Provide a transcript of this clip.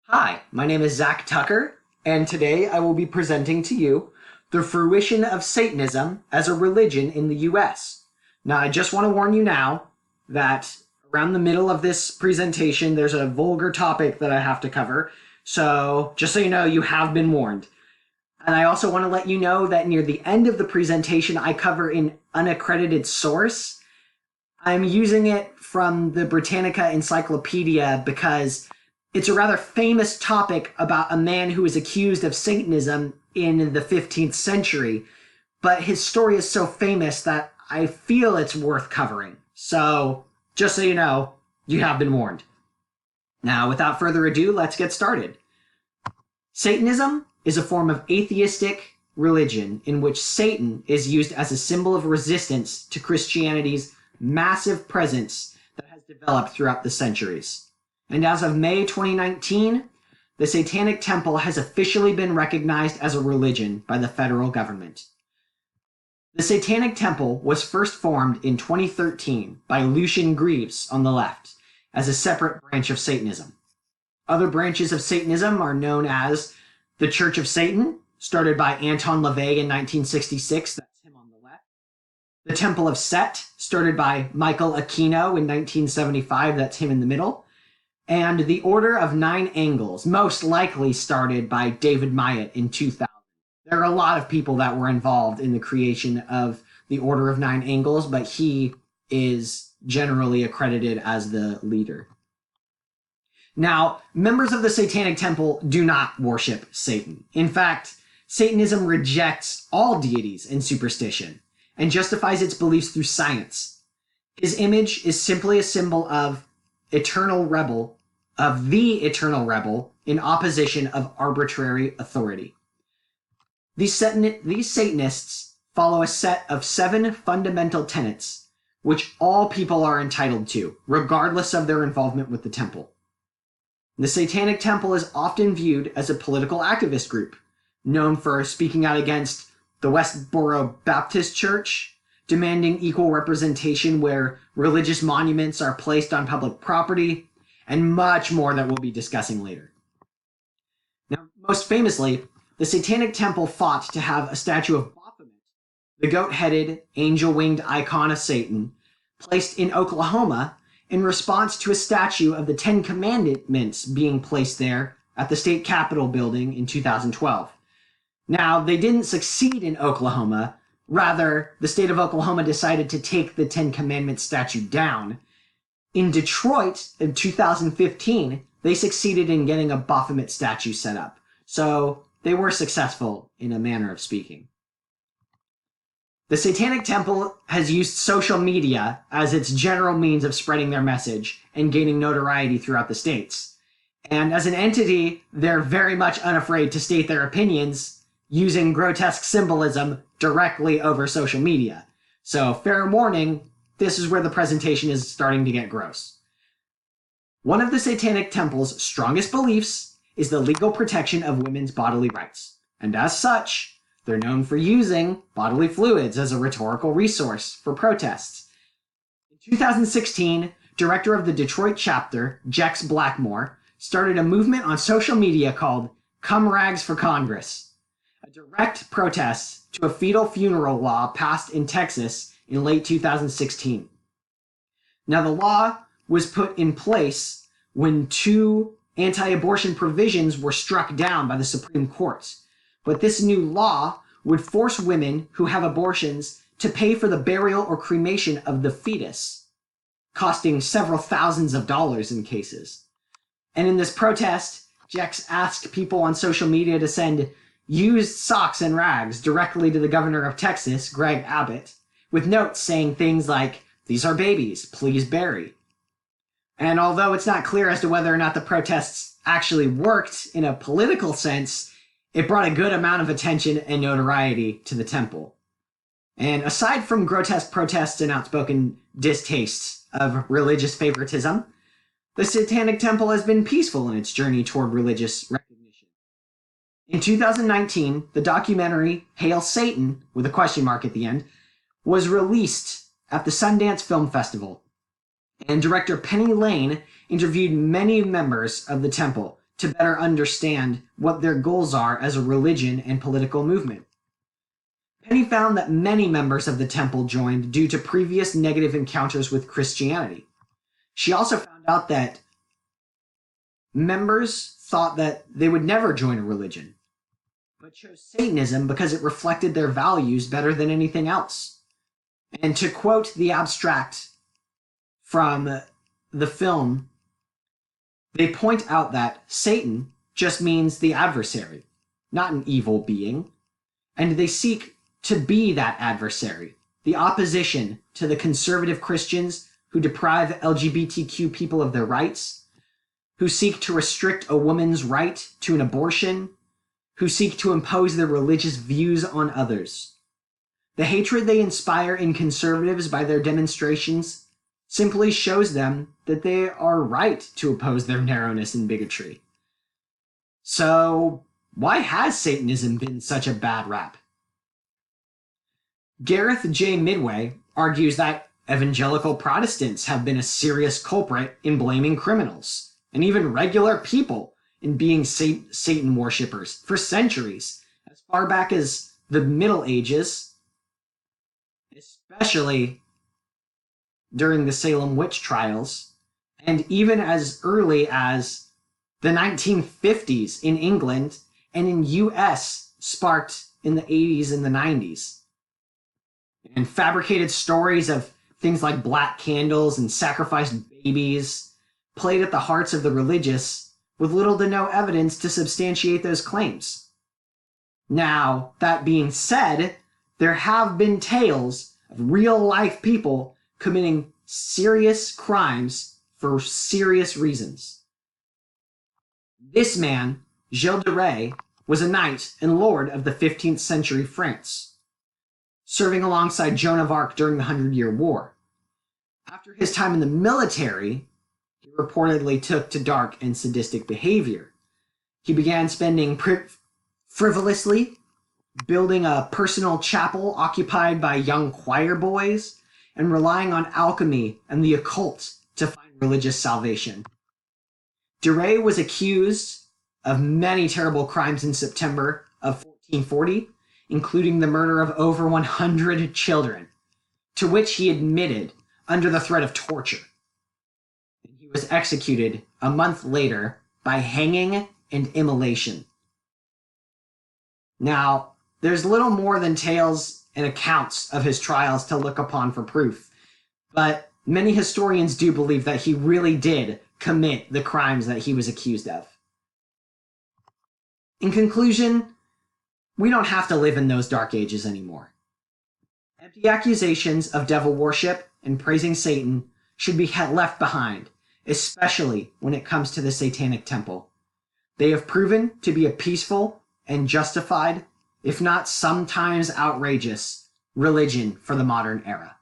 Hi, my name is Zach Tucker, and today I will be presenting to you the fruition of Satanism as a religion in the US. Now, I just want to warn you now that around the middle of this presentation, there's a vulgar topic that I have to cover, so just so you know, you have been warned. And I also want to let you know that near the end of the presentation, I cover an unaccredited source. I'm using it from the Britannica Encyclopedia because it's a rather famous topic about a man who was accused of Satanism in the 15th century, but his story is so famous that I feel it's worth covering. So, just so you know, you have been warned. Now, without further ado, let's get started. Satanism is a form of atheistic religion in which Satan is used as a symbol of resistance to Christianity's massive presence that has developed throughout the centuries. And as of May 2019, the Satanic Temple has officially been recognized as a religion by the federal government. The Satanic Temple was first formed in 2013 by Lucian Greaves on the left as a separate branch of Satanism. Other branches of Satanism are known as the Church of Satan, started by Anton LaVey in 1966, that's him on the left. The Temple of Set, started by Michael Aquino in 1975, that's him in the middle. And the Order of Nine Angles, most likely started by David Myatt in 2000. There are a lot of people that were involved in the creation of the Order of Nine Angles, but he is generally accredited as the leader. Now, members of the Satanic Temple do not worship Satan. In fact, Satanism rejects all deities and superstition and justifies its beliefs through science. His image is simply a symbol of the eternal rebel in opposition of arbitrary authority. These Satanists follow a set of 7 fundamental tenets, which all people are entitled to, regardless of their involvement with the temple. The Satanic Temple is often viewed as a political activist group, known for speaking out against the Westboro Baptist Church, demanding equal representation where religious monuments are placed on public property, and much more that we'll be discussing later. Now, most famously, the Satanic Temple fought to have a statue of Baphomet, the goat-headed, angel-winged icon of Satan, placed in Oklahoma in response to a statue of the Ten Commandments being placed there at the state capitol building in 2012. Now, they didn't succeed in Oklahoma. Rather, the state of Oklahoma decided to take the Ten Commandments statue down. In Detroit, in 2015, they succeeded in getting a Baphomet statue set up. So they were successful in a manner of speaking. The Satanic Temple has used social media as its general means of spreading their message and gaining notoriety throughout the states. And as an entity, they're very much unafraid to state their opinions using grotesque symbolism directly over social media. So fair warning, this is where the presentation is starting to get gross. One of the Satanic Temple's strongest beliefs is the legal protection of women's bodily rights. And as such, they're known for using bodily fluids as a rhetorical resource for protests. In 2016, director of the Detroit chapter, Jex Blackmore, started a movement on social media called Come Rags for Congress, a direct protest to a fetal funeral law passed in Texas in late 2016. Now, the law was put in place when 2 anti-abortion provisions were struck down by the Supreme Court. But this new law would force women who have abortions to pay for the burial or cremation of the fetus, costing several thousands of dollars in cases. And in this protest, Jex asked people on social media to send used socks and rags directly to the governor of Texas, Greg Abbott, with notes saying things like, "These are babies, please bury." And although it's not clear as to whether or not the protests actually worked in a political sense, it brought a good amount of attention and notoriety to the temple. And aside from grotesque protests and outspoken distastes of religious favoritism, the Satanic Temple has been peaceful in its journey toward religious recognition. In 2019, the documentary Hail Satan, with a question mark at the end, was released at the Sundance Film Festival. And director Penny Lane interviewed many members of the temple to better understand what their goals are as a religion and political movement. Penny found that many members of the temple joined due to previous negative encounters with Christianity. She also found out that members thought that they would never join a religion, but chose Satanism because it reflected their values better than anything else. And to quote the abstract from the film, they point out that Satan just means the adversary, not an evil being, and they seek to be that adversary, the opposition to the conservative Christians who deprive LGBTQ people of their rights, who seek to restrict a woman's right to an abortion, who seek to impose their religious views on others. The hatred they inspire in conservatives by their demonstrations simply shows them that they are right to oppose their narrowness and bigotry. So, why has Satanism been such a bad rap? Gareth J. Midway argues that evangelical Protestants have been a serious culprit in blaming criminals, and even regular people in being Satan worshippers for centuries, as far back as the Middle Ages, especially during the Salem witch trials, and even as early as the 1950s in England and in US, sparked in the 80s and the 90s. And fabricated stories of things like black candles and sacrificed babies played at the hearts of the religious with little to no evidence to substantiate those claims. Now, that being said, there have been tales of real-life people committing serious crimes for serious reasons. This man, Gilles de Rais, was a knight and lord of the 15th century France, serving alongside Joan of Arc during the 100-Year War. After his time in the military, he reportedly took to dark and sadistic behavior. He began spending frivolously, building a personal chapel occupied by young choir boys, and relying on alchemy and the occult to find religious salvation. De Rais was accused of many terrible crimes in September of 1440, including the murder of over 100 children, to which he admitted under the threat of torture. He was executed a month later by hanging and immolation. Now, there's little more than tales and accounts of his trials to look upon for proof, but many historians do believe that he really did commit the crimes that he was accused of. In conclusion, we don't have to live in those dark ages anymore. Empty accusations of devil worship and praising Satan should be left behind, especially when it comes to the Satanic Temple. They have proven to be a peaceful and justified, if not sometimes outrageous, religion for the modern era.